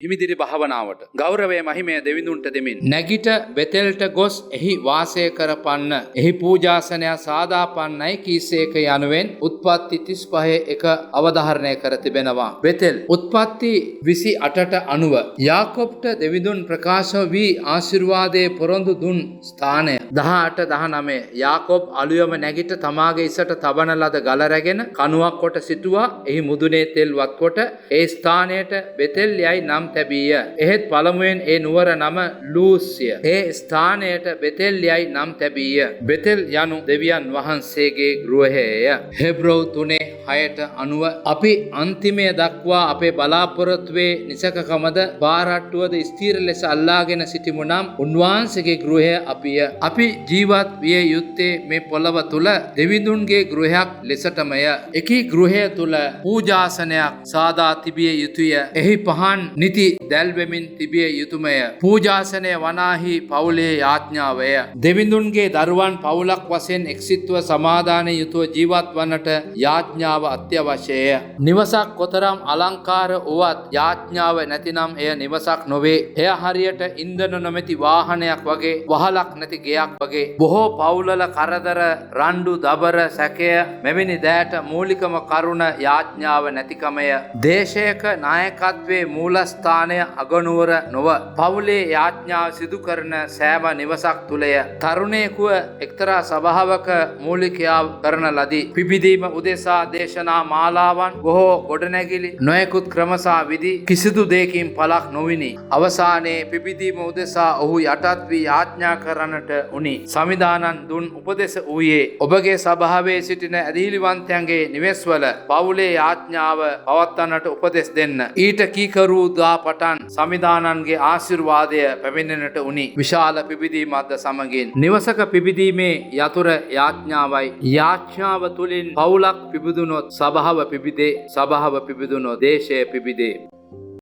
හිමිදිරි භාවනාවට ගෞරවය මහිමය දෙවිඳුන්ට දෙමින් නැගිට බෙතෙල්ට ගොස් එහි වාසය කරපන්න එහි පූජාසනය සාදාපන්නයි කීසේක යනුවෙන් උත්පත්ති 35 එක අවධාරණය කර තිබෙනවා. බෙතෙල් උත්පත්ති 28ට අනුව යාකොබ්ට දෙවිඳුන් ප්‍රකාශ වී ආශිර්වාදයේ පොරොන්දු දුන් ස්ථානය 18 19 යාකොබ් අලුයම නැගිට තමාගේ ඉසට තබන ලද ගල රැගෙන කණුවක් කොට සිටුවා. එහි මුදුනේ තෙල් වත්කොට ඒ ස්ථානයට බෙතෙල් යයි නම් තැබීය. එහෙත් පළමුවෙන් ඒ නුවර නම ලූස්ය. ඒ ස්ථානයට බෙතෙල් යයි නම් තැබීය. බෙතෙල් යනු දෙවියන් වහන්සේගේ ගෘහයය. හෙබ්‍රෝ 3:6ට අනුව අපි අන්තිමය දක්වා අපේ බලාපොරොත්තුවේ නිසකකමද බාරට්ටුවද ස්ථීර ලෙස අල්ලාගෙන සිටිමු නම් උන්වහන්සේගේ ගෘහය අපිය. අපි ජීවත් විය යුත්තේ මේ පොළව තුල දෙවිඳුන්ගේ ගෘහයක් ලෙසටමය. එකී ගෘහය තුල පූජාසනයක් සාදා තිබිය යුතුය. එහි පහන් නිති දැල්වෙමින් තිබිය යුතුමය. පූජාසනය වනාහි පවුලේ යාඥාවය. දෙවිඳුන්ගේ දරුවන් පවුලක් වශයෙන් එක්සිත්ව සමාදානයේ යුතුව ජීවත් වන්නට යාඥාව අත්‍යවශ්‍යය. නිවසක් කොතරම් අලංකාර වුවත් යාඥාව නැතිනම් එය නිවසක් නොවේ. එය හරියට ඉන්ධන නොමැති වාහනයක් වගේ, වහලක් නැති ගෙයක් වගේ. බොහෝ පවුල්වල කරදර, රණ්ඩු, දබර, සැකය මෙවැනි දෑට මූලිකම කරුණ යාඥාව නැතිකමය. දේශයක නායකත්වයේ මූලස්ථානය අගනුවර නොව පවුලේ යාඥාව සිදු කරන සෑම නිවසක් තුලය. තරුණයෙකුව එක්තරා සභාවක මූලිකයා කරන ලදී. පිබිදීම උදෙසා දේශනා මාලාවන්, බොහෝ ගොඩනැගිලි, නොයෙකුත් ක්‍රමසා විදි කිසිදු දෙයකින් පළක් නොවිනි. අවසානයේ පිබිදීම උදෙසා ඔහු යටත් වී යාඥා කරන්නට උනි. සමිදානන් දුන් උපදෙස වූයේ ඔබගේ සභාවේ සිටින ඇදහිලිවන්තයන්ගේ නිවෙස්වල පවුලේ යාඥාව පවත්වන්නට උපදෙස් දෙන්න. ඊට කීකරු දා පටන් සමිදානන්ගේ ආශිර්වාදය පැමිණෙන්නට උනි. විශාල පිබිදීමක්ද සමගින් නිවසක පිබිදීමේ යතුර යාඥාවයි. යාඥාව තුලින් පවුලක් පිබිදුනොත් සභාව පිබිදේ. සභාව පිබිදුනොත් දේශය පිබිදේ.